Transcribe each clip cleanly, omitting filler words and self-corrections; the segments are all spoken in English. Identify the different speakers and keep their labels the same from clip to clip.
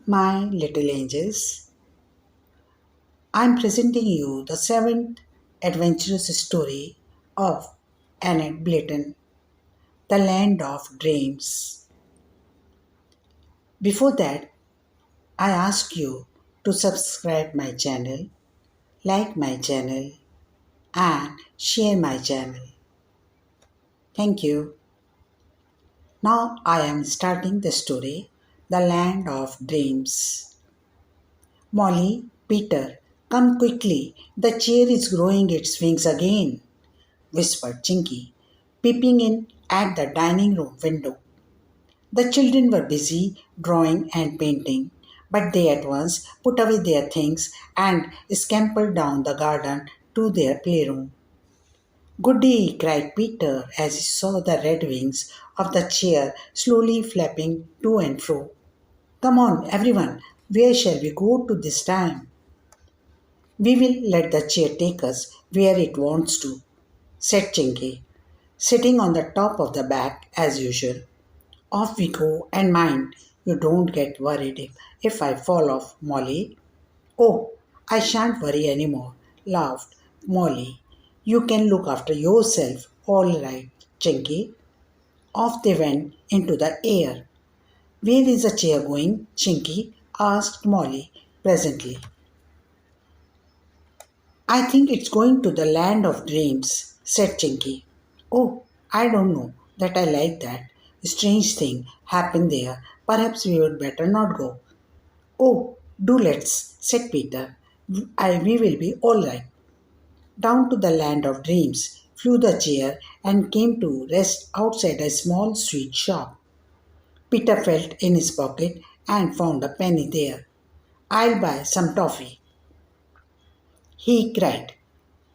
Speaker 1: My little angels, I'm presenting you the seventh adventurous story of Enid Blyton, The Land of Dreams. Before that, I ask you to subscribe my channel, like my channel, and share my channel. Thank you. Now I am starting the story, The Land of Dreams. Molly, Peter, come quickly. The chair is growing its wings again, whispered Chinky, peeping in at the dining room window. The children were busy drawing and painting, but they at once put away their things and scampered down the garden to their playroom. Goody, cried Peter as he saw the red wings of the chair slowly flapping to and fro. Come on, everyone, where shall we go to this time? We will let the chair take us where it wants to, said Chinky, sitting on the top of the bag as usual. Off we go, and mind, you don't get worried if I fall off, Molly. Oh, I shan't worry anymore, laughed Molly. You can look after yourself, all right, Chinky. Off they went into the air. Where is the chair going, Chinky? Asked Molly presently. I think it's going to the land of dreams, said Chinky. Oh, I don't know that I like that. Strange thing happened there. Perhaps we would better not go. Oh, do let's, said Peter. We will be all right. Down to the land of dreams flew the chair and came to rest outside a small sweet shop. Peter felt in his pocket and found a penny there. I'll buy some toffee, he cried.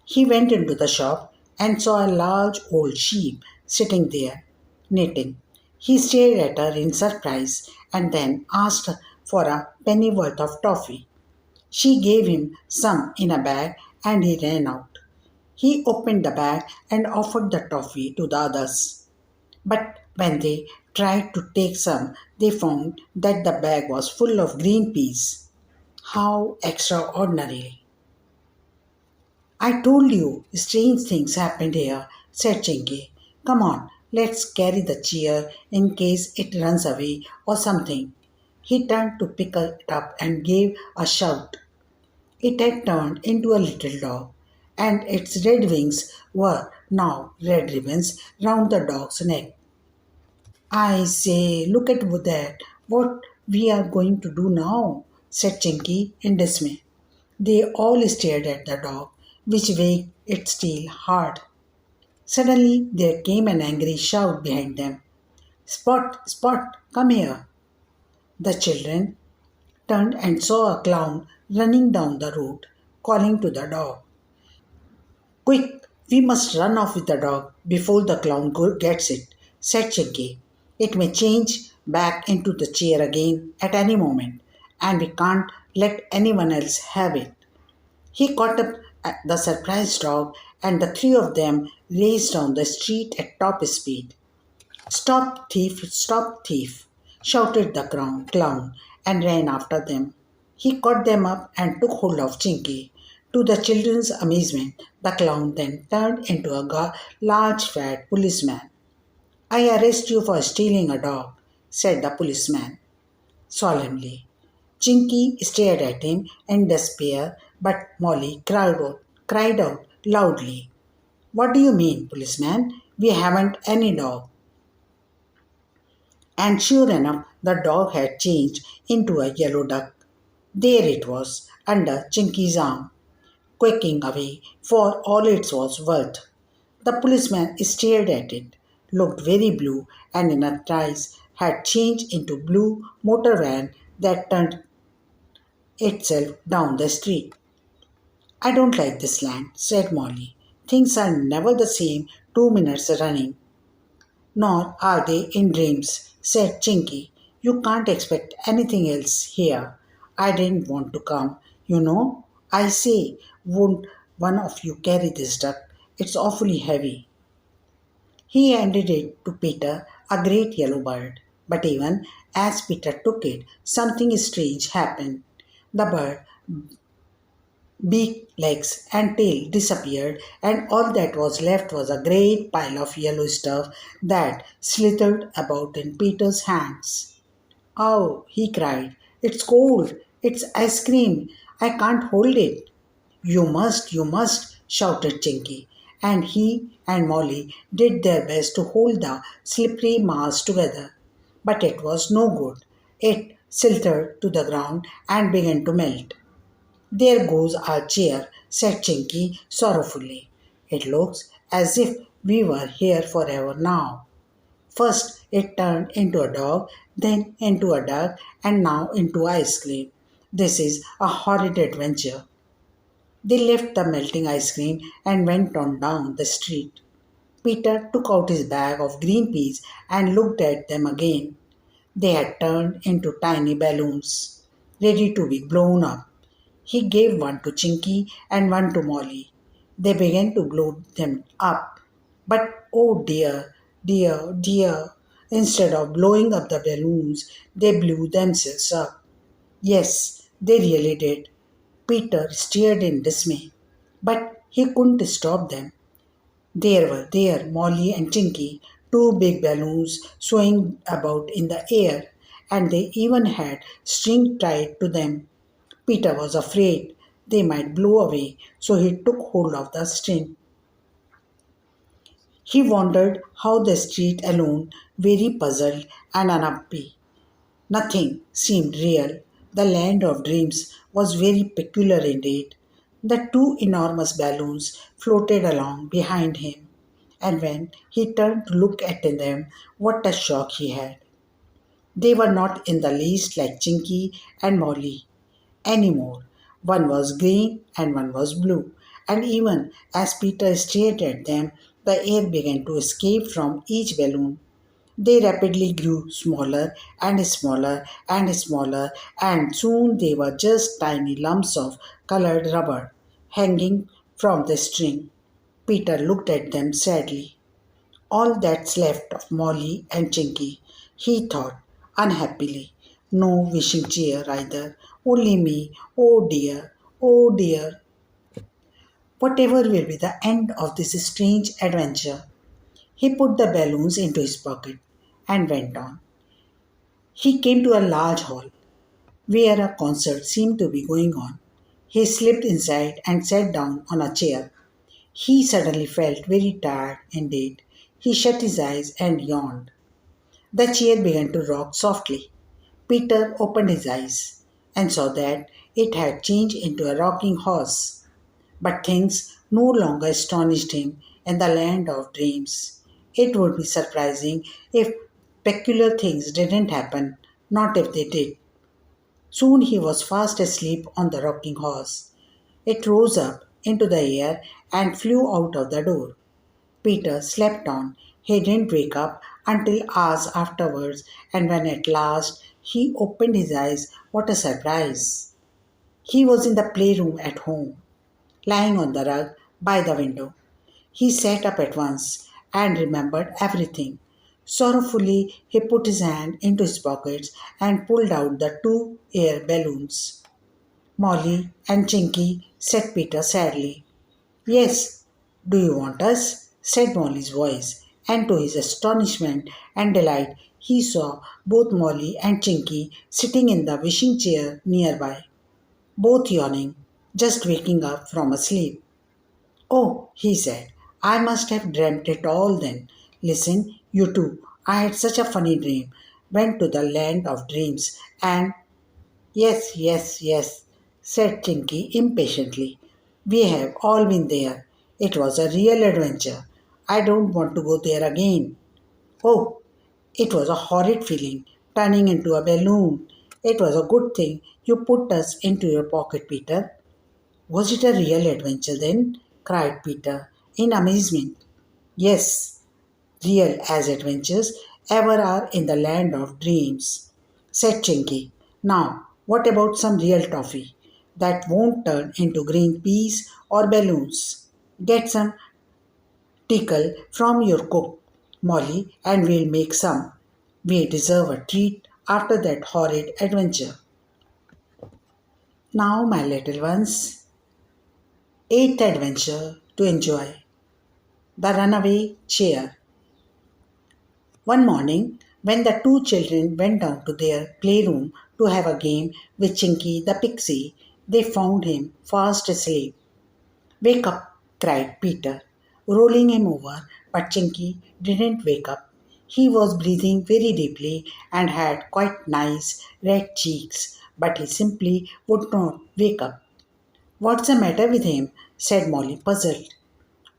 Speaker 1: He went into the shop and saw a large old sheep sitting there, knitting. He stared at her in surprise and then asked for a penny worth of toffee. She gave him some in a bag and he ran out. He opened the bag and offered the toffee to the others. But when they tried to take some, they found that the bag was full of green peas. How extraordinary! I told you strange things happened here, said Chinky. Come on, let's carry the chair in case it runs away or something. He turned to pick it up and gave a shout. It had turned into a little dog, and its red wings were now red ribbons round the dog's neck. I say, look at that. What we are going to do now, said Chinky in dismay. They all stared at the dog, which wagged its tail hard. Suddenly there came an angry shout behind them. Spot, Spot, come here. The children turned and saw a clown running down the road, calling to the dog. Quick, we must run off with the dog before the clown gets it, said Chinky. It may change back into the chair again at any moment, and we can't let anyone else have it. He caught up the surprised dog, and the three of them raced down the street at top speed. Stop thief, shouted the clown and ran after them. He caught them up and took hold of Chinky. To the children's amazement, the clown then turned into a large fat policeman. I arrest you for stealing a dog, said the policeman solemnly. Chinky stared at him in despair, but Molly cried out loudly. What do you mean, policeman? We haven't any dog. And sure enough, the dog had changed into a yellow duck. There it was, under Chinky's arm, quaking away for all it was worth. The policeman stared at it, looked very blue, and in a trice had changed into blue motor van that turned itself down the street. I don't like this land, said Molly. Things are never the same 2 minutes running. Nor are they in dreams, said Chinky. You can't expect anything else here. I didn't want to come, you know. I say, won't one of you carry this duck? It's awfully heavy. He handed it to Peter, a great yellow bird. But even as Peter took it, something strange happened. The bird, beak, legs, and tail disappeared, and all that was left was a great pile of yellow stuff that slithered about in Peter's hands. Oh, he cried, it's cold, it's ice cream, I can't hold it. You must, shouted Chinky, and he and Molly did their best to hold the slippery mass together. But it was no good. It slithered to the ground and began to melt. There goes our chair, said Chinky sorrowfully. It looks as if we were here forever now. First it turned into a dog, then into a duck, and now into ice cream. This is a horrid adventure. They left the melting ice cream and went on down the street. Peter took out his bag of green peas and looked at them again. They had turned into tiny balloons, ready to be blown up. He gave one to Chinky and one to Molly. They began to blow them up. But oh dear, dear, dear, instead of blowing up the balloons, they blew themselves up. Yes, they really did. Peter stared in dismay, but he couldn't stop them. There, Molly and Chinky, two big balloons swaying about in the air, and they even had string tied to them. Peter was afraid they might blow away, so he took hold of the string. He wandered how the street alone, very puzzled and unhappy. Nothing seemed real. The land of dreams was very peculiar indeed. The two enormous balloons floated along behind him, and when he turned to look at them, what a shock he had. They were not in the least like Chinky and Molly anymore. One was green and one was blue, and even as Peter stared at them, the air began to escape from each balloon. They rapidly grew smaller and smaller and smaller, and soon they were just tiny lumps of colored rubber hanging from the string. Peter looked at them sadly. All that's left of Molly and Chinky, he thought unhappily. No wishing chair either, only me. Oh dear, oh dear. Whatever will be the end of this strange adventure? He put the balloons into his pocket and went on. He came to a large hall where a concert seemed to be going on. He slipped inside and sat down on a chair. He suddenly felt very tired indeed. He shut his eyes and yawned. The chair began to rock softly. Peter opened his eyes and saw that it had changed into a rocking horse. But things no longer astonished him in the land of dreams. It would be surprising if peculiar things didn't happen, not if they did. Soon he was fast asleep on the rocking horse. It rose up into the air and flew out of the door. Peter slept on. He didn't wake up until hours afterwards, and when at last he opened his eyes, what a surprise! He was in the playroom at home, lying on the rug by the window. He sat up at once and remembered everything. Sorrowfully, he put his hand into his pockets and pulled out the two air balloons. Molly and Chinky, said Peter sadly. Yes, do you want us? Said Molly's voice, and to his astonishment and delight, he saw both Molly and Chinky sitting in the wishing chair nearby, both yawning, just waking up from a sleep. Oh, he said, I must have dreamt it all then. Listen, you two, I had such a funny dream. Went to the land of dreams and yes, yes, yes, said Chinky impatiently. We have all been there. It was a real adventure. I don't want to go there again. Oh, it was a horrid feeling, turning into a balloon. It was a good thing you put us into your pocket, Peter. Was it a real adventure then? Cried Peter in amazement. Yes, real as adventures ever are in the land of dreams, said Chinky. Now, what about some real toffee that won't turn into green peas or balloons? Get some tickle from your cook, Molly, and we'll make some. We deserve a treat after that horrid adventure. Now, my little ones, eighth adventure to enjoy the runaway chair. One morning, when the two children went down to their playroom to have a game with Chinky the pixie, they found him fast asleep. Wake up, cried Peter, rolling him over, but Chinky didn't wake up. He was breathing very deeply and had quite nice red cheeks, but he simply would not wake up. What's the matter with him? Said Molly, puzzled.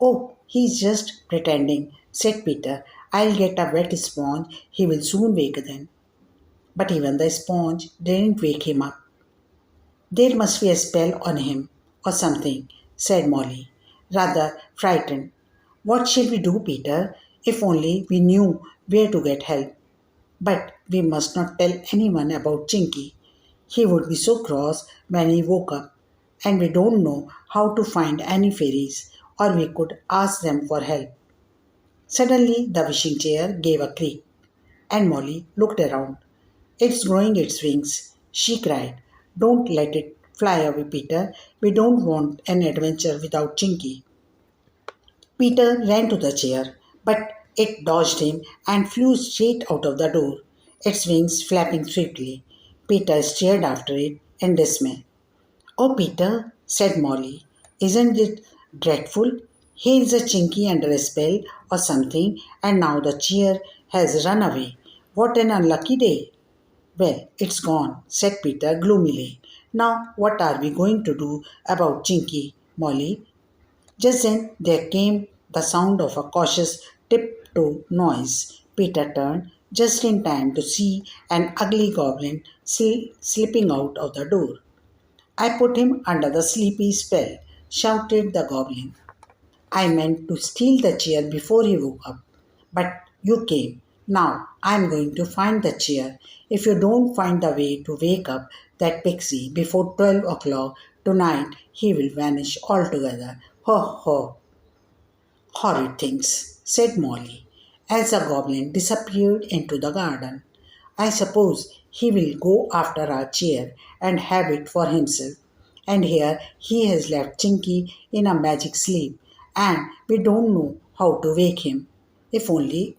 Speaker 1: Oh, he's just pretending, said Peter. I'll get a wet sponge. He will soon wake them. But even the sponge didn't wake him up. There must be a spell on him, or something, said Molly, rather frightened. What shall we do, Peter? If only we knew where to get help. But we must not tell anyone about Chinky. He would be so cross when he woke up, and we don't know how to find any fairies, or we could ask them for help. Suddenly, the wishing chair gave a creak, and Molly looked around. It's growing its wings, she cried. Don't let it fly away, Peter. We don't want an adventure without Chinky. Peter ran to the chair, but it dodged him and flew straight out of the door, its wings flapping swiftly. Peter stared after it in dismay. Oh, Peter, said Molly, isn't it dreadful? Here is a Chinky under a spell or something, and now the chair has run away. What an unlucky day! Well, it's gone, said Peter gloomily. Now, what are we going to do about Chinky, Molly? Just then there came the sound of a cautious tiptoe noise. Peter turned just in time to see an ugly goblin slipping out of the door. I put him under the sleepy spell, shouted the goblin. I meant to steal the chair before he woke up, but you came. Now I'm going to find the chair. If you don't find the way to wake up that pixie before 12 o'clock tonight, he will vanish altogether. Ho ho! Horrid things, said Molly, as the goblin disappeared into the garden. I suppose he will go after our chair and have it for himself. And here he has left Chinky in a magic sleep, and we don't know how to wake him. If only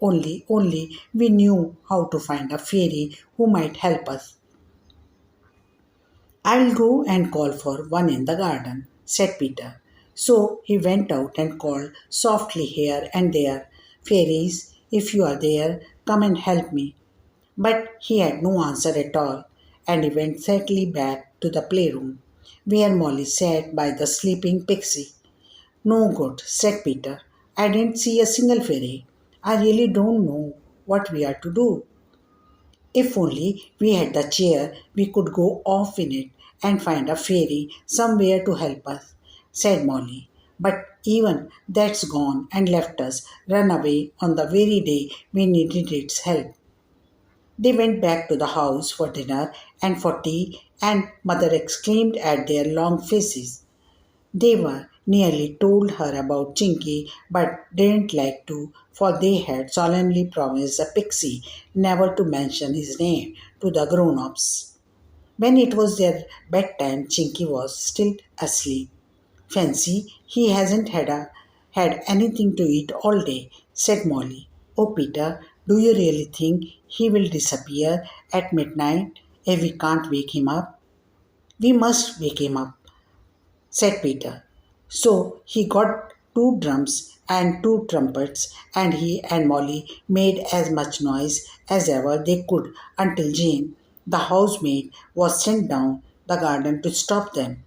Speaker 1: we knew how to find a fairy who might help us. I'll go and call for one in the garden, said Peter. So he went out and called softly here and there, fairies, if you are there, come and help me. But he had no answer at all, and he went sadly back to the playroom, where Molly sat by the sleeping pixie. No good, said Peter. I didn't see a single fairy. I really don't know what we are to do. If only we had the chair, we could go off in it and find a fairy somewhere to help us, said Molly. But even that's gone and left us run away on the very day we needed its help. They went back to the house for dinner and for tea, and Mother exclaimed at their long faces. They were nearly told her about Chinky, but didn't like to, for they had solemnly promised the pixie never to mention his name to the grown ups. When it was their bedtime, Chinky was still asleep. Fancy, he hasn't had anything to eat all day, said Molly. Oh, Peter, do you really think he will disappear at midnight if we can't wake him up? We must wake him up, said Peter. So he got two drums and two trumpets, and he and Molly made as much noise as ever they could until Jane, the housemaid, was sent down the garden to stop them.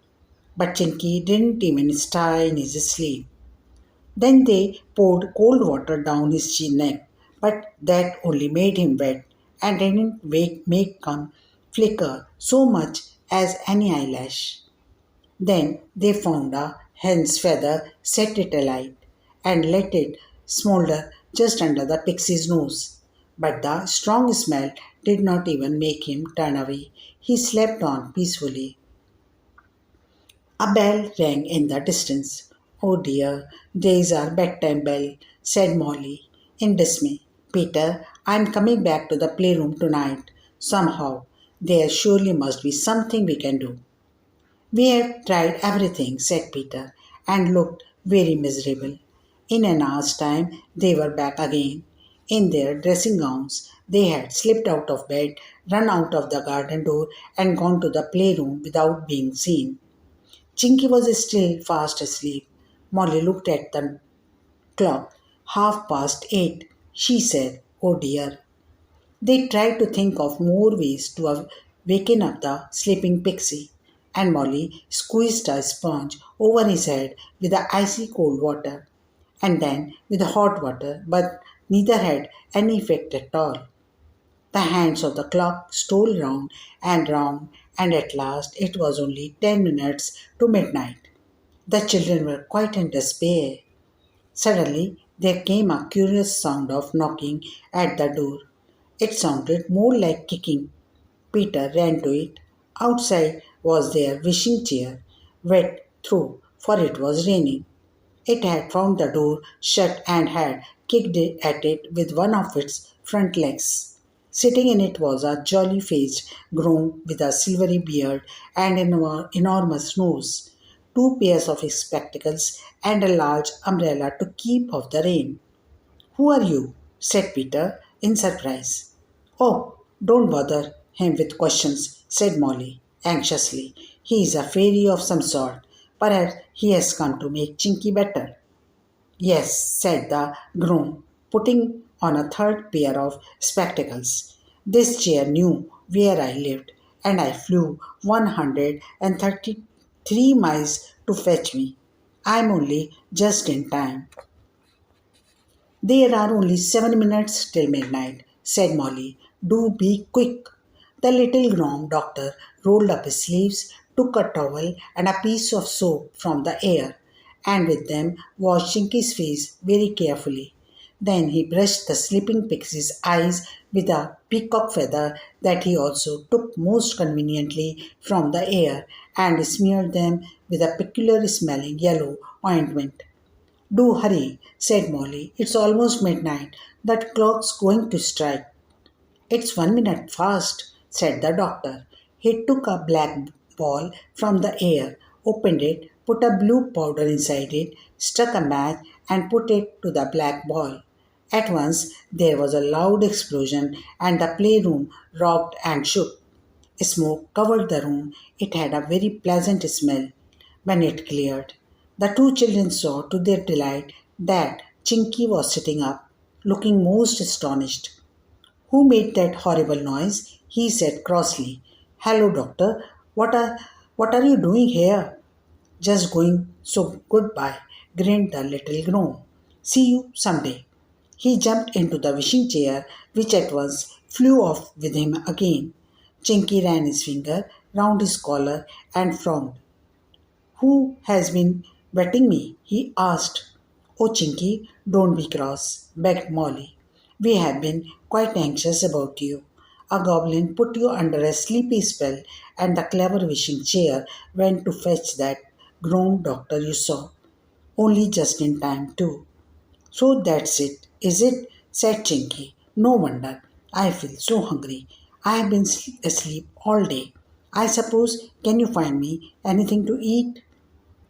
Speaker 1: But Chinky didn't even stir in his sleep. Then they poured cold water down his neck, but that only made him wet and didn't make him flicker so much as any eyelash. Then they found a hen's feather, set it alight, and let it smolder just under the pixie's nose. But the strong smell did not even make him turn away. He slept on peacefully. A bell rang in the distance. Oh dear, there's our bedtime bell, said Molly in dismay. Peter, I'm coming back to the playroom tonight. Somehow. There surely must be something we can do. We have tried everything, said Peter, and looked very miserable. In an hour's time, they were back again. In their dressing gowns, they had slipped out of bed, run out of the garden door, and gone to the playroom without being seen. Chinky was still fast asleep. Molly looked at the clock. 8:30. She said, "Oh dear." They tried to think of more ways to waken up the sleeping pixie, and Molly squeezed a sponge over his head with the icy cold water, and then with the hot water, but neither had any effect at all. The hands of the clock stole round, and at last it was only 10 minutes to midnight. The children were quite in despair. Suddenly, there came a curious sound of knocking at the door. It sounded more like kicking. Peter ran to it. Outside was their wishing chair, wet through, for it was raining. It had found the door shut and had kicked at it with one of its front legs. Sitting in it was a jolly faced groom with a silvery beard and an enormous nose, two pairs of spectacles, and a large umbrella to keep off the rain. "Who are you?" said Peter in surprise. "Oh, don't bother him with questions," said Molly anxiously. "He is a fairy of some sort. Perhaps he has come to make Chinky better." "Yes," said the groom, putting on a third pair of spectacles. "This chair knew where I lived, and I flew 133 miles to fetch me. I'm only just in time." "There are only 7 minutes till midnight," said Molly. "Do be quick." The little gnome doctor rolled up his sleeves, took a towel and a piece of soap from the air, and with them washed Chinky's face very carefully. Then he brushed the sleeping pixie's eyes with a peacock feather that he also took most conveniently from the air, and smeared them with a peculiar smelling yellow ointment. "Do hurry," said Molly. "It's almost midnight. That clock's going to strike." "It's 1 minute fast," said the doctor. He took a black ball from the air, opened it, put a blue powder inside it, struck a match, and put it to the black ball. At once there was a loud explosion, and the playroom rocked and shook. Smoke covered the room. It had a very pleasant smell. When it cleared, the two children saw to their delight that Chinky was sitting up, looking most astonished. "Who made that horrible noise?" he said crossly. "Hello, doctor. What are you doing here?" "Just going, so goodbye," grinned the little gnome. "See you someday." He jumped into the wishing chair, which at once flew off with him again. Chinky ran his finger round his collar and frowned. "Who has been wetting me?" he asked. "Oh, Chinky, don't be cross," begged Molly. "We have been quite anxious about you. A goblin put you under a sleepy spell, and the clever wishing chair went to fetch that grown doctor you saw. Only just in time, too." "So that's it, is it?" said Chinky. "No wonder. I feel so hungry. I have been asleep all day. I suppose, can you find me anything to eat?"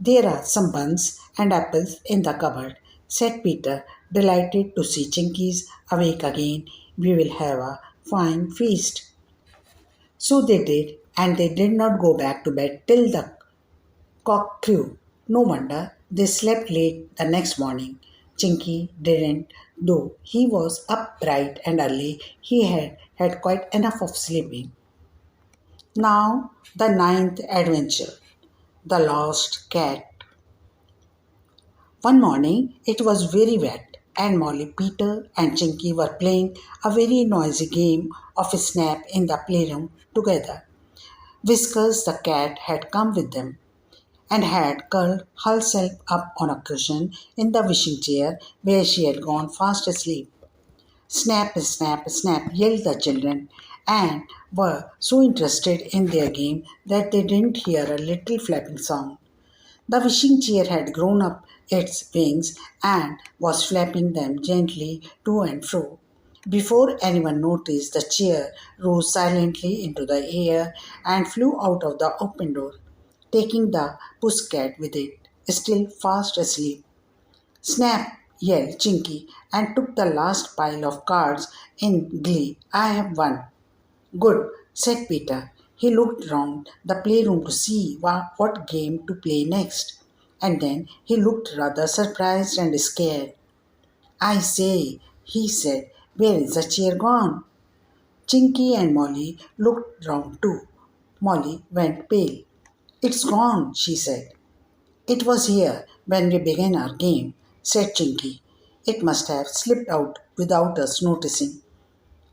Speaker 1: "There are some buns and apples in the cupboard," said Peter, delighted to see Chinkies awake again. "We will have a fine feast." So they did, and they did not go back to bed till the cock crew. No wonder they slept late the next morning. Chinky didn't, though he was up bright and early. He had had quite enough of sleeping. Now, the ninth adventure, the lost cat. One morning it was very wet, and Molly, Peter, and Chinky were playing a very noisy game of snap in the playroom together. Whiskers the cat had come with them, and had curled herself up on a cushion in the wishing chair where she had gone fast asleep. "Snap, snap, snap," yelled the children, and were so interested in their game that they didn't hear a little flapping sound. The wishing chair had grown up its wings and was flapping them gently to and fro. Before anyone noticed, the chair rose silently into the air and flew out of the open door, taking the pussycat with it, still fast asleep. Snap! Yelled Chinky and took the last pile of cards in glee. I have won. Good, said Peter. He looked round the playroom to see what game to play next. And then he looked rather surprised and scared. I say, he said, where is the chair gone? Chinky and Molly looked round too. Molly went pale. It's gone, she said. It was here when we began our game, said Chinky. It must have slipped out without us noticing.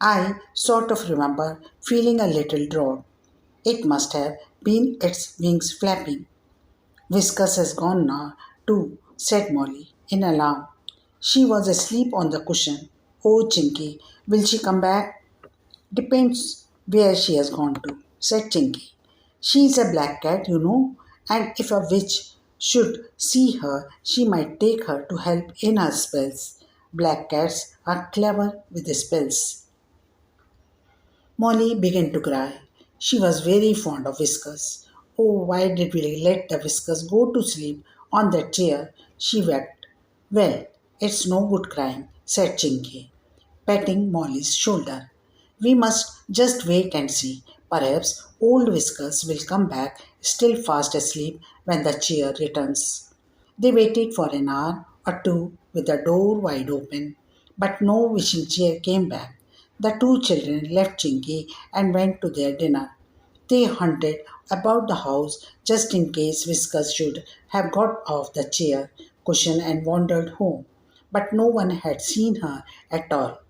Speaker 1: I sort of remember feeling a little draught. It must have been its wings flapping. Whiskers has gone now, too, said Molly in alarm. She was asleep on the cushion. Oh, Chinky, will she come back? Depends where she has gone to, said Chinky. She is a black cat, you know, and if a witch should see her, she might take her to help in her spells. Black cats are clever with the spells. Molly began to cry. She was very fond of Whiskers. Oh, why did we let the Whiskers go to sleep on that chair? She wept. Well, it's no good crying, said Chinky, patting Molly's shoulder. We must just wait and see. Perhaps old Whiskers will come back still fast asleep when the chair returns. They waited for an hour or two with the door wide open, but no wishing chair came back. The two children left Chinky and went to their dinner. They hunted about the house just in case Whiskers should have got off the chair cushion and wandered home, but no one had seen her at all.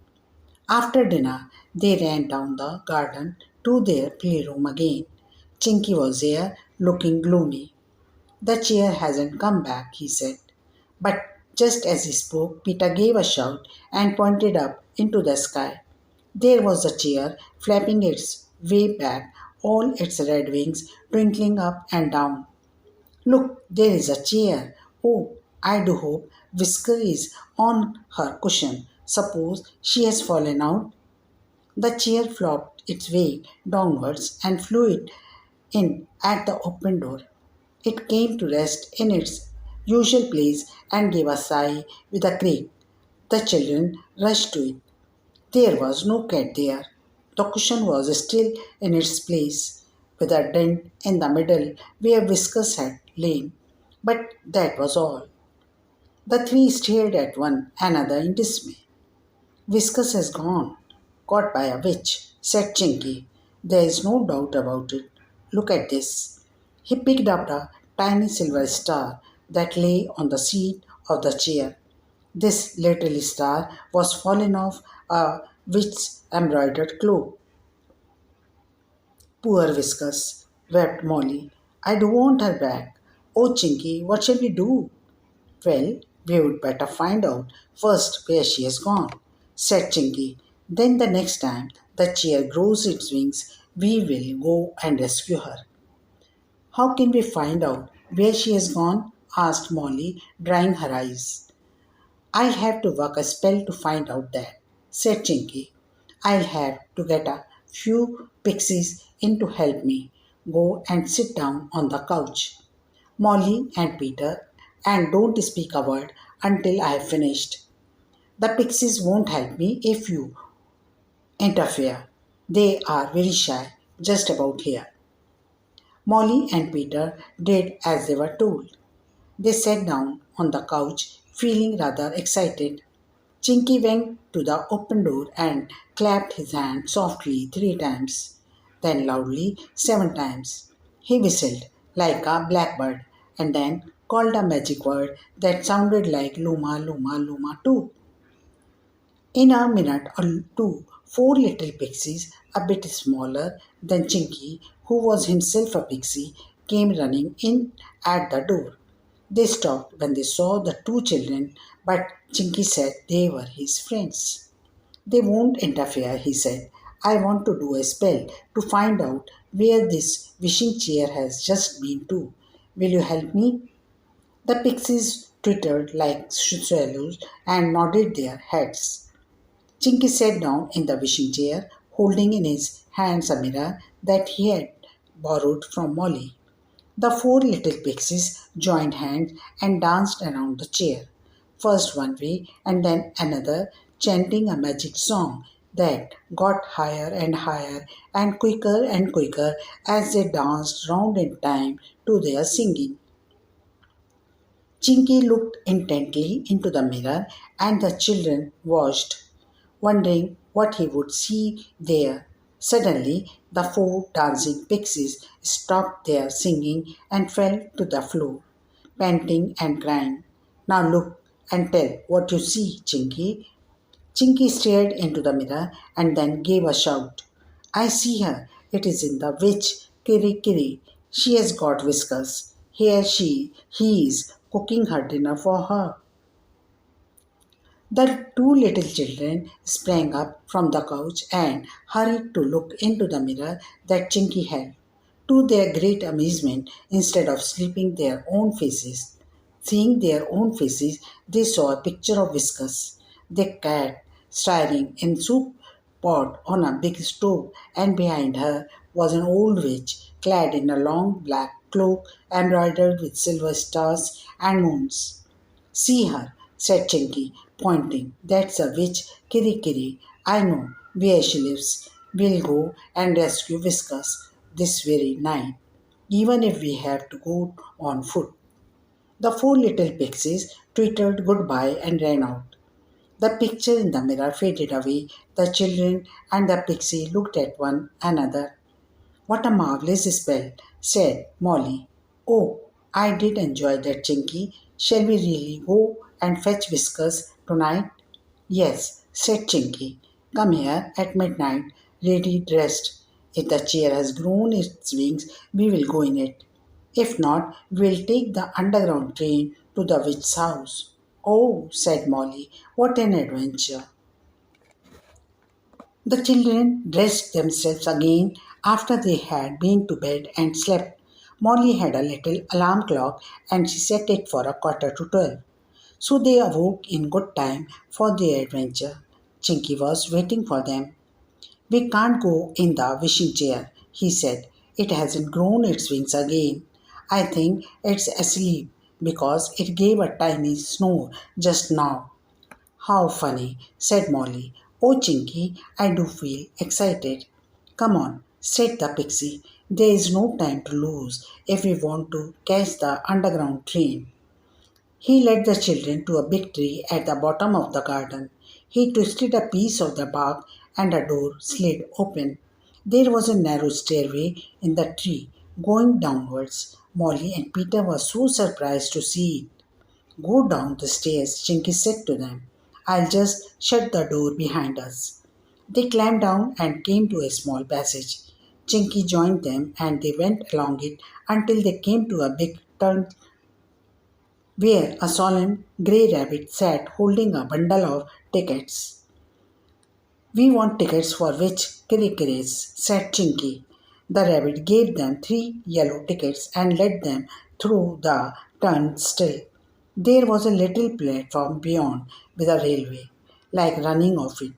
Speaker 1: After dinner, they ran down the garden to their playroom again. Chinky was there, looking gloomy. The chair hasn't come back, he said. But just as he spoke, Peter gave a shout and pointed up into the sky. There was the chair, flapping its way back, all its red wings twinkling up and down. Look, there is a chair. Oh, I do hope Whisker is on her cushion. Suppose she has fallen out. The chair flopped its way downwards and flew it in at the open door. It came to rest in its usual place and gave a sigh with a creak. The children rushed to it. There was no cat there. The cushion was still in its place, with a dent in the middle where Whiskers had lain. But that was all. The three stared at one another in dismay. Whiskers has gone, caught by a witch, said Chinky. There is no doubt about it. Look at this. He picked up a tiny silver star that lay on the seat of the chair. This little star was fallen off a witch's embroidered cloak. Poor Whiskers, wept Molly. I do want her back. Oh, Chinky, what shall we do? Well, we would better find out first where she has gone, said Chinky. Then the next time the chair grows its wings, we will go and rescue her. How can we find out where she has gone? Asked Molly, drying her eyes. I'll have to work a spell to find out that, said Chinky. I'll have to get a few pixies in to help me. Go and sit down on the couch. Molly and Peter, and don't speak a word until I have finished. The pixies won't help me if you interfere. They are very shy, just about here. Molly and Peter did as they were told. They sat down on the couch, feeling rather excited. Chinky went to the open door and clapped his hand softly 3 times, then loudly 7 times. He whistled like a blackbird and then called a magic word that sounded like Luma, Luma, Luma too. In a minute or two, 4 little pixies, a bit smaller than Chinky, who was himself a pixie, came running in at the door. They stopped when they saw the two children, but Chinky said they were his friends. They won't interfere, he said. I want to do a spell to find out where this wishing chair has just been to. Will you help me? The pixies twittered like swallows and nodded their heads. Chinky sat down in the wishing chair, holding in his hands a mirror that he had borrowed from Molly. The four little pixies joined hands and danced around the chair, first one way and then another, chanting a magic song that got higher and higher and quicker as they danced round in time to their singing. Chinky looked intently into the mirror and the children watched, wondering what he would see there. Suddenly, the four dancing pixies stopped their singing and fell to the floor, panting and crying. Now look and tell what you see, Chinky. Chinky stared into the mirror and then gave a shout. I see her. It is in the witch, Kiri Kiri. She has got whiskers. Here he is cooking her dinner for her. The two little children sprang up from the couch and hurried to look into the mirror that Chinky held. To their great amazement, instead of seeing their own faces, they saw a picture of Whiskers, the cat, staring in soup pot on a big stove, and behind her was an old witch clad in a long black cloak embroidered with silver stars and moons. See her, said Chinky, pointing. That's a witch, Kiri Kiri. I know where she lives. We'll go and rescue Whiskers this very night, even if we have to go on foot. The four little pixies twittered goodbye and ran out. The picture in the mirror faded away. The children and the pixie looked at one another. What a marvelous spell, said Molly. Oh, I did enjoy that, Chinky. Shall we really go and fetch Whiskers tonight? Yes, said Chinky. Come here at midnight, ready dressed. If the chair has grown its wings, we will go in it. If not, we'll take the underground train to the witch's house. Oh, said Molly, what an adventure! The children dressed themselves again after they had been to bed and slept. Molly had a little alarm clock and she set it for 11:45. So they awoke in good time for their adventure. Chinky was waiting for them. We can't go in the wishing chair, he said. It hasn't grown its wings again. I think it's asleep because it gave a tiny snore just now. How funny, said Molly. Oh, Chinky, I do feel excited. Come on, said the pixie. There is no time to lose if we want to catch the underground train. He led the children to a big tree at the bottom of the garden. He twisted a piece of the bark and a door slid open. There was a narrow stairway in the tree going downwards. Molly and Peter were so surprised to see it. Go down the stairs, Chinky said to them. I'll just shut the door behind us. They climbed down and came to a small passage. Chinky joined them and they went along it until they came to a big turn where a solemn grey rabbit sat holding a bundle of tickets. We want tickets for which Kirikiri's, said Chinky. The rabbit gave them three yellow tickets and led them through the turnstile. There was a little platform beyond with a railway, like running off it.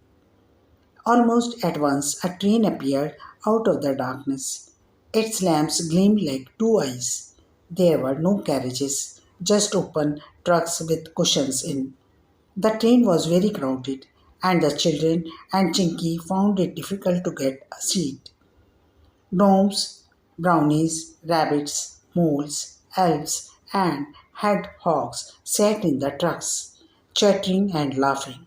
Speaker 1: Almost at once a train appeared out of the darkness. Its lamps gleamed like two eyes. There were no carriages, just open trucks with cushions in. The train was very crowded, and the children and Chinky found it difficult to get a seat. Gnomes, brownies, rabbits, moles, elves, and hedgehogs sat in the trucks, chattering and laughing.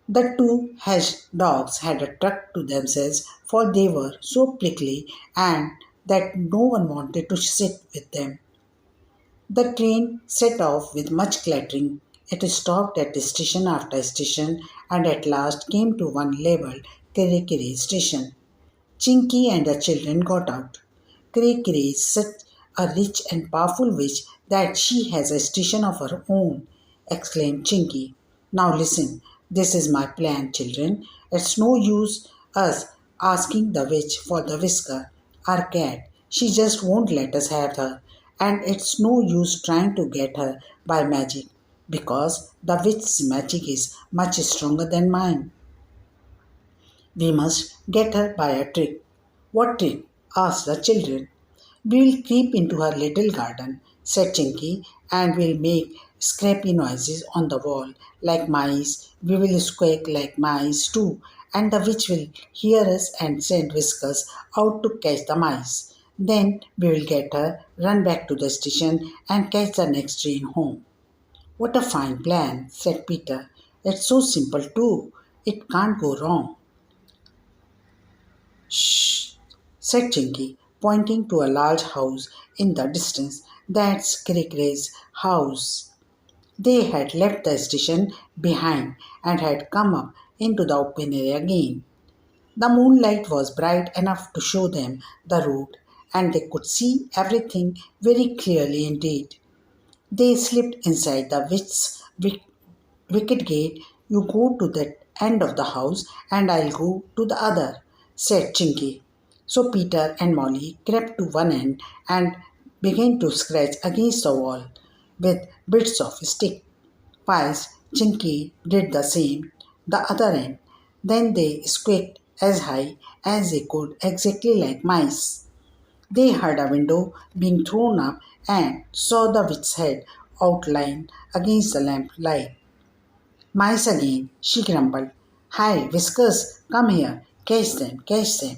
Speaker 1: The two hedge dogs had a truck to themselves, for they were so prickly and that no one wanted to sit with them. The train set off with much clattering. It stopped at station after station and at last came to one labelled Kirikiri station. Chinky and the children got out. Kirikiri is such a rich and powerful witch that she has a station of her own, exclaimed Chinky. Now listen, this is my plan, children. It's no use us asking the witch for the whisker, our cat. She just won't let us have her, and it's no use trying to get her by magic. because the witch's magic is much stronger than mine. We must get her by a trick. What trick? Asked the children. We will creep into her little garden, said Chinky, and we'll make scrappy noises on the wall like mice. We will squeak like mice too, and the witch will hear us and send Whiskers out to catch the mice. Then we will get her, run back to the station, and catch the next train home. What a fine plan, said Peter. It's so simple too. It can't go wrong. Shh, said Chinky, pointing to a large house in the distance. That's Crickray's house. They had left the station behind and had come up into the open air again. The moonlight was bright enough to show them the road, and they could see everything very clearly indeed. They slipped inside the wicket gate. You go to that end of the house, and I'll go to the other, said Chinky. So Peter and Molly crept to one end and began to scratch against the wall with bits of stick. Whilst Chinky did the same, the other end. Then they squeaked as high as they could, exactly like mice. They heard a window being thrown up and saw the witch's head outlined against the lamp light. Mice again, she grumbled. Hi, Whiskers, come here. Catch them, catch them.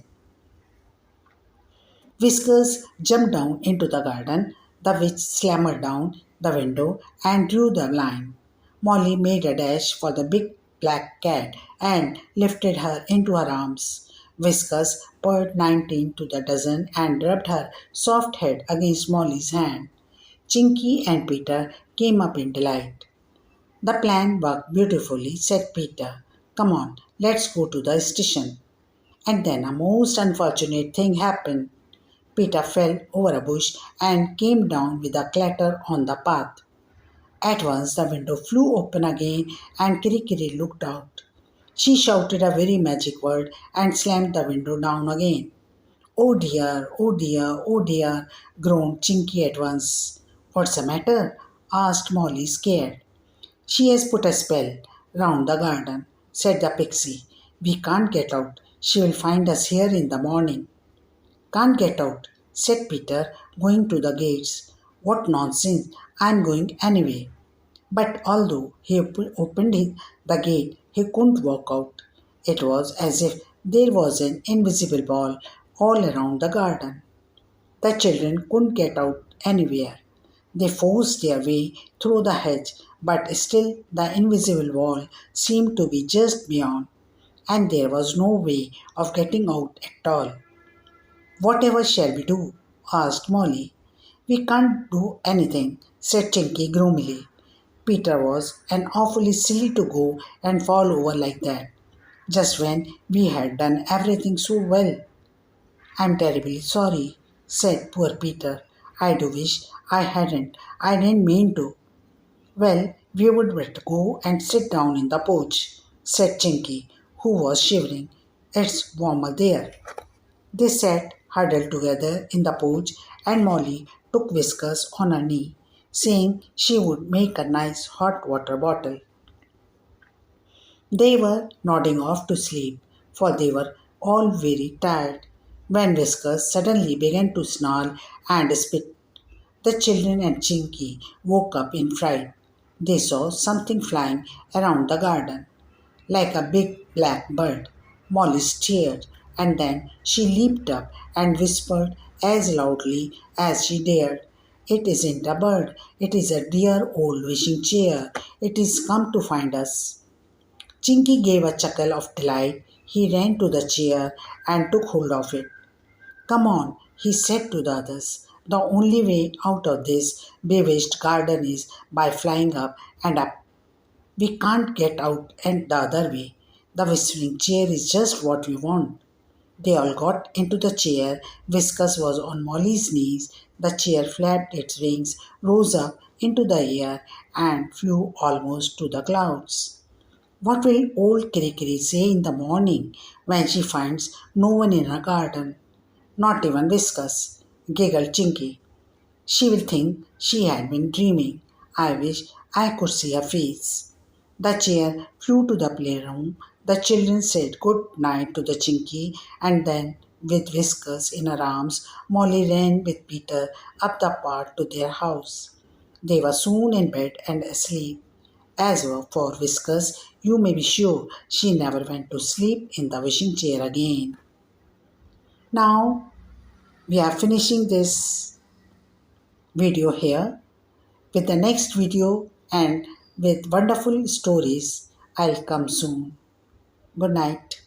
Speaker 1: Whiskers jumped down into the garden. The witch slammed down the window and drew the blind. Molly made a dash for the big black cat and lifted her into her arms. Whiskers purred 19 to the dozen and rubbed her soft head against Molly's hand. Chinky and Peter came up in delight. The plan worked beautifully, said Peter. Come on, let's go to the station. And then a most unfortunate thing happened. Peter fell over a bush and came down with a clatter on the path. At once the window flew open again and Kirikiri looked out. She shouted a very magic word and slammed the window down again. Oh dear, oh dear, oh dear, groaned Chinky at once. What's the matter? Asked Molly, scared. She has put a spell round the garden, said the pixie. We can't get out. She will find us here in the morning. Can't get out, said Peter, going to the gates. What nonsense! I'm going anyway. But although he opened the gate, he couldn't walk out. It was as if there was an invisible wall all around the garden. The children couldn't get out anywhere. They forced their way through the hedge, but still the invisible wall seemed to be just beyond, and there was no way of getting out at all. Whatever shall we do? Asked Molly. We can't do anything, said Chinky gloomily. Peter was an awfully silly to go and fall over like that, just when we had done everything so well. I'm terribly sorry, said poor Peter. I do wish I hadn't. I didn't mean to. Well, we would better go and sit down in the porch, said Chinky, who was shivering. It's warmer there. They sat huddled together in the porch, and Molly took Whiskers on her knee, saying she would make a nice hot water bottle. They were nodding off to sleep, for they were all very tired, when Whiskers suddenly began to snarl and spit. The children and Chinky woke up in fright. They saw something flying around the garden, like a big black bird. Molly stared, and then she leaped up and whispered as loudly as she dared. It isn't a bird, it is a dear old wishing chair. It is come to find us. Chinky gave a chuckle of delight. He ran to the chair and took hold of it. Come on, he said to the others. The only way out of this bewitched garden is by flying up and up. We can't get out and the other way. The whistling chair is just what we want. They all got into the chair. Whiskers was on Molly's knees. The chair flapped its wings, rose up into the air, and flew almost to the clouds. What will old Kirikiri say in the morning when she finds no one in her garden? Not even Whiskers, giggled Chinky. She will think she had been dreaming. I wish I could see her face. The chair flew to the playroom. The children said good night to the Chinky, and then, with Whiskers in her arms, Molly ran with Peter up the path to their house. They were soon in bed and asleep. As for Whiskers, you may be sure she never went to sleep in the wishing chair again. Now we are finishing this video here. With the next video and with wonderful stories, I'll come soon. Good night.